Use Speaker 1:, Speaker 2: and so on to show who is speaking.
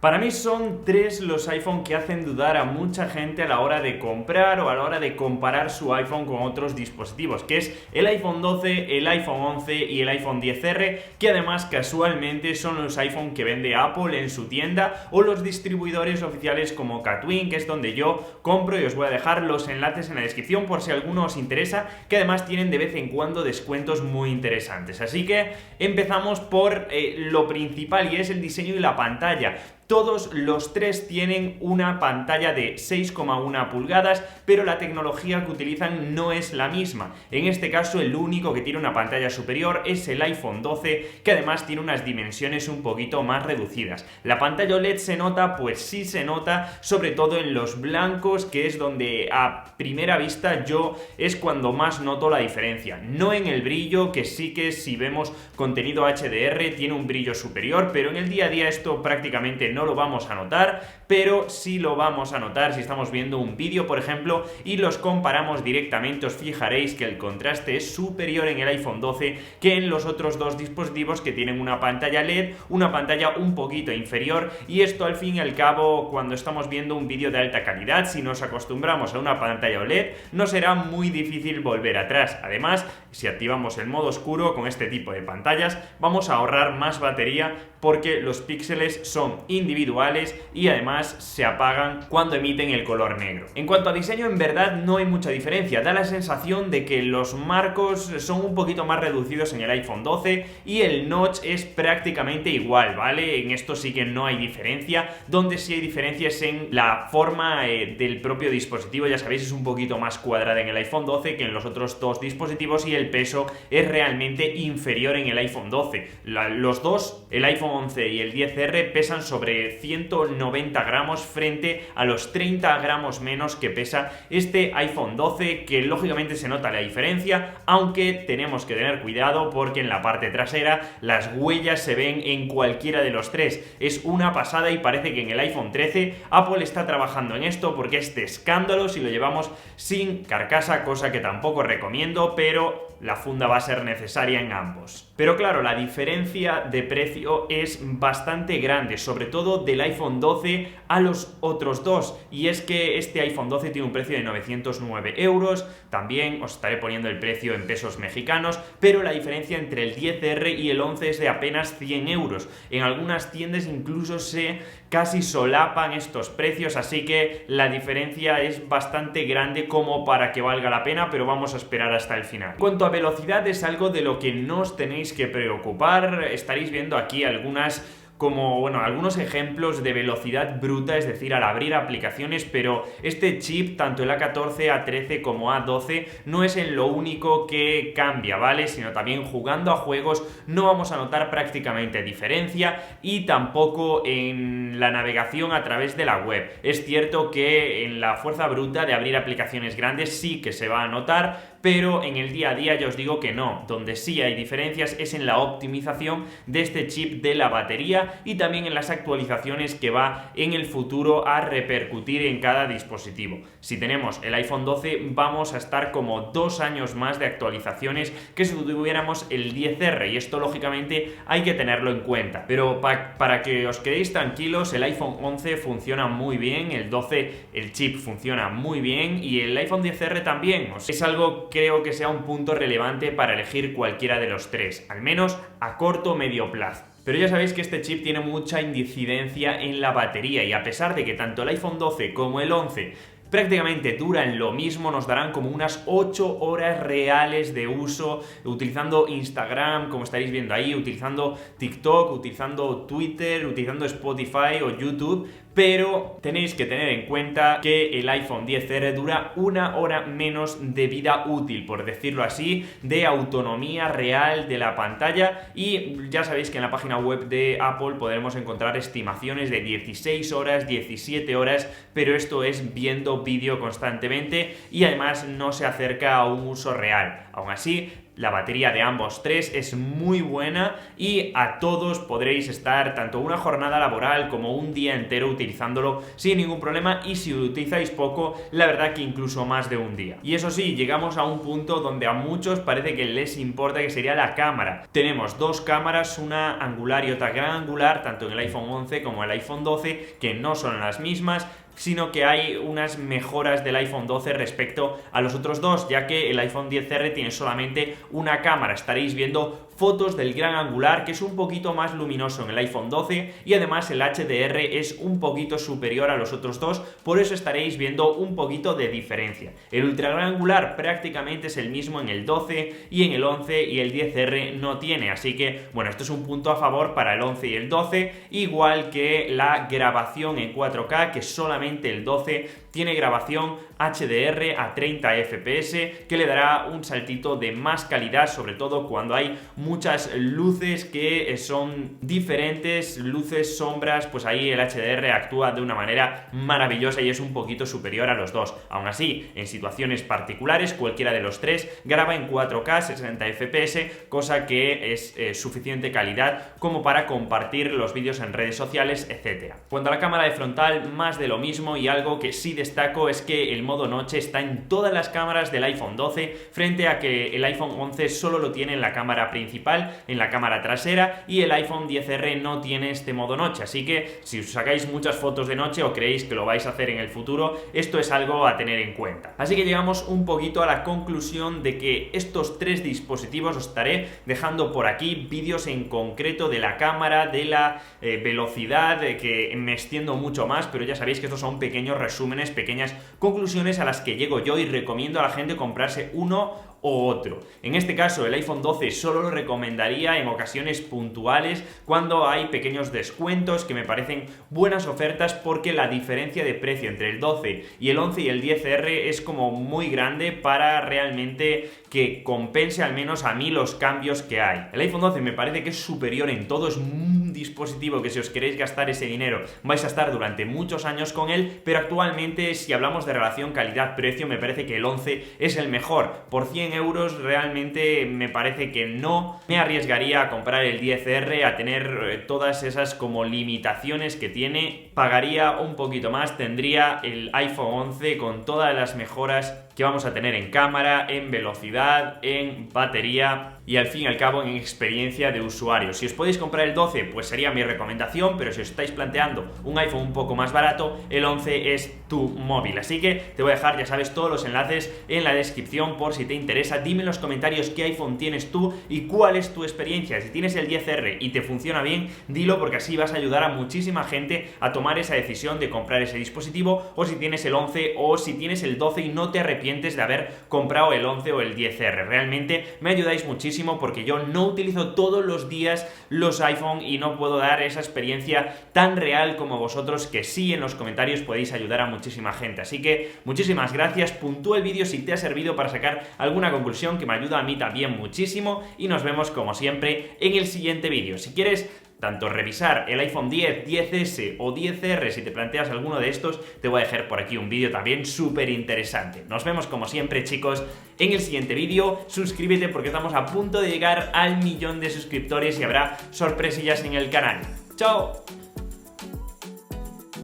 Speaker 1: Para mí son tres los iPhone que hacen dudar a mucha gente a la hora de comprar o a la hora de comparar su iPhone con otros dispositivos, que es el iPhone 12, el iPhone 11 y el iPhone XR, que además casualmente son los iPhone que vende Apple en su tienda o los distribuidores oficiales como Katwin, que es donde yo compro, y os voy a dejar los enlaces en la descripción por si alguno os interesa, que además tienen de vez en cuando descuentos muy interesantes. Así que empezamos por lo principal, y es el diseño y la pantalla. Todos los tres tienen una pantalla de 6,1 pulgadas, pero la tecnología que utilizan no es la misma. En este caso, el único que tiene una pantalla superior es el iPhone 12, que además tiene unas dimensiones un poquito más reducidas. La pantalla OLED se nota, pues sí se nota, sobre todo en los blancos, que es donde a primera vista yo es cuando más noto la diferencia. No en el brillo, que sí que si vemos contenido HDR tiene un brillo superior, pero en el día a día esto prácticamente no lo vamos a notar, pero sí lo vamos a notar si estamos viendo un vídeo, por ejemplo, y los comparamos directamente. Os fijaréis que el contraste es superior en el iPhone 12 que en los otros dos dispositivos que tienen una pantalla LED, una pantalla un poquito inferior, y esto al fin y al cabo, cuando estamos viendo un vídeo de alta calidad, si nos acostumbramos a una pantalla OLED, no será muy difícil volver atrás. Además, si activamos el modo oscuro con este tipo de pantallas, vamos a ahorrar más batería porque los píxeles son individuales y además se apagan cuando emiten el color negro. En cuanto a diseño, en verdad no hay mucha diferencia. Da la sensación de que los marcos son un poquito más reducidos en el iPhone 12 y el notch es prácticamente igual, ¿vale? En esto sí que no hay diferencia. Donde sí hay diferencia es en la forma del propio dispositivo. Ya sabéis, es un poquito más cuadrada en el iPhone 12 que en los otros dos dispositivos, y el peso es realmente inferior en el iPhone 12. Los dos, el iPhone 11 y el XR, pesan sobre 190 gramos frente a los 30 gramos menos que pesa este iPhone 12, que lógicamente se nota la diferencia, aunque tenemos que tener cuidado porque en la parte trasera las huellas se ven en cualquiera de los tres. Es una pasada y parece que en el iPhone 13 Apple está trabajando en esto, porque es de escándalo si lo llevamos sin carcasa, cosa que tampoco recomiendo, pero la funda va a ser necesaria en ambos. Pero claro, la diferencia de precio es bastante grande, sobre todo del iPhone 12 a los otros dos, y es que este iPhone 12 tiene un precio de 909 euros, también os estaré poniendo el precio en pesos mexicanos, pero la diferencia entre el XR y el 11 es de apenas 100 euros. En algunas tiendas incluso se casi solapan estos precios, así que la diferencia es bastante grande como para que valga la pena, pero vamos a esperar hasta el final. En cuanto a velocidad, es algo de lo que no os tenéis que preocupar. Estaréis viendo aquí algunos ejemplos de velocidad bruta, es decir, al abrir aplicaciones, pero este chip, tanto el A14, A13 como A12, no es en lo único que cambia, ¿vale? Sino también jugando a juegos no vamos a notar prácticamente diferencia, y tampoco en la navegación a través de la web. Es cierto que en la fuerza bruta de abrir aplicaciones grandes sí que se va a notar, pero en el día a día ya os digo que no. Donde sí hay diferencias es en la optimización de este chip de la batería, y también en las actualizaciones que va en el futuro a repercutir en cada dispositivo. Si tenemos el iPhone 12 vamos a estar como 2 años más de actualizaciones que si tuviéramos el XR, y esto lógicamente hay que tenerlo en cuenta. Pero para que os quedéis tranquilos, el iPhone 11 funciona muy bien, el 12 el chip funciona muy bien, y el iPhone XR también. Es algo, creo que sea un punto relevante para elegir cualquiera de los tres, al menos a corto o medio plazo. Pero ya sabéis que este chip tiene mucha incidencia en la batería, y a pesar de que tanto el iPhone 12 como el 11 prácticamente duran lo mismo, nos darán como unas 8 horas reales de uso utilizando Instagram, como estaréis viendo ahí, utilizando TikTok, utilizando Twitter, utilizando Spotify o YouTube. Pero tenéis que tener en cuenta que el iPhone XR dura 1 hora menos de vida útil, por decirlo así, de autonomía real de la pantalla, y ya sabéis que en la página web de Apple podremos encontrar estimaciones de 16 horas, 17 horas, pero esto es viendo vídeo constantemente y además no se acerca a un uso real. Aún así, la batería de ambos tres es muy buena y a todos podréis estar tanto una jornada laboral como un día entero utilizándolo sin ningún problema, y si lo utilizáis poco, la verdad que incluso más de un día. Y eso sí, llegamos a un punto donde a muchos parece que les importa, que sería la cámara. Tenemos dos cámaras, una angular y otra gran angular, tanto en el iPhone 11 como el iPhone 12, que no son las mismas, sino que hay unas mejoras del iPhone 12 respecto a los otros dos, ya que el iPhone XR tiene solamente una cámara. Estaréis viendo fotos del gran angular, que es un poquito más luminoso en el iPhone 12, y además el HDR es un poquito superior a los otros dos, por eso estaréis viendo un poquito de diferencia. El ultra gran angular prácticamente es el mismo en el 12 y en el 11, y el XR no tiene, así que bueno, esto es un punto a favor para el 11 y el 12, igual que la grabación en 4K, que solamente el 12 tiene grabación HDR a 30 FPS, que le dará un saltito de más calidad, sobre todo cuando hay muchas luces que son diferentes, luces, sombras, pues ahí el HDR actúa de una manera maravillosa y es un poquito superior a los dos. Aún así, en situaciones particulares, cualquiera de los tres graba en 4K 60 FPS, cosa que es suficiente calidad como para compartir los vídeos en redes sociales, etc. Cuanto a la cámara de frontal, más de lo mismo, y algo que sí destaco es que el modo noche está en todas las cámaras del iPhone 12, frente a que el iPhone 11 solo lo tiene en la cámara principal, en la cámara trasera, y el iPhone XR no tiene este modo noche, así que si os sacáis muchas fotos de noche o creéis que lo vais a hacer en el futuro, esto es algo a tener en cuenta. Así que llegamos un poquito a la conclusión de que estos tres dispositivos, os estaré dejando por aquí vídeos en concreto de la cámara, de la velocidad, que me extiendo mucho más, pero ya sabéis que estos son pequeños resúmenes, pequeñas conclusiones a las que llego yo, y recomiendo a la gente comprarse uno o otro. En este caso, el iPhone 12 solo lo recomendaría en ocasiones puntuales, cuando hay pequeños descuentos, que me parecen buenas ofertas, porque la diferencia de precio entre el 12 y el 11 y el XR es como muy grande para realmente que compense al menos a mí los cambios que hay. El iPhone 12 me parece que es superior en todo, es un dispositivo que si os queréis gastar ese dinero vais a estar durante muchos años con él, pero actualmente, si hablamos de relación calidad-precio, me parece que el 11 es el mejor. Por 100 euros realmente me parece que no me arriesgaría a comprar el XR, a tener todas esas como limitaciones que tiene. Pagaría un poquito más, tendría el iPhone 11 con todas las mejoras que vamos a tener en cámara, en velocidad, en batería y al fin y al cabo en experiencia de usuario. Si os podéis comprar el 12, pues sería mi recomendación, pero si os estáis planteando un iPhone un poco más barato, el 11 es tu móvil. Así que te voy a dejar, ya sabes, todos los enlaces en la descripción por si te interesa. Dime en los comentarios qué iPhone tienes tú y cuál es tu experiencia. Si tienes el XR y te funciona bien, dilo, porque así vas a ayudar a muchísima gente a tomar esa decisión de comprar ese dispositivo, o si tienes el 11 o si tienes el 12 y no te arrepientes de haber comprado el 11 o el XR. Realmente me ayudáis muchísimo, porque yo no utilizo todos los días los iPhone y no puedo dar esa experiencia tan real como vosotros, que sí en los comentarios podéis ayudar a muchísima gente. Así que muchísimas gracias, puntúa el vídeo si te ha servido para sacar alguna conclusión, que me ayuda a mí también muchísimo, y nos vemos como siempre en el siguiente vídeo. Si quieres tanto revisar el iPhone 10, 10S o 10R, si te planteas alguno de estos, te voy a dejar por aquí un vídeo también súper interesante. Nos vemos como siempre, chicos, en el siguiente vídeo. Suscríbete, porque estamos a punto de llegar al 1.000.000 de suscriptores y habrá sorpresillas en el canal. ¡Chao!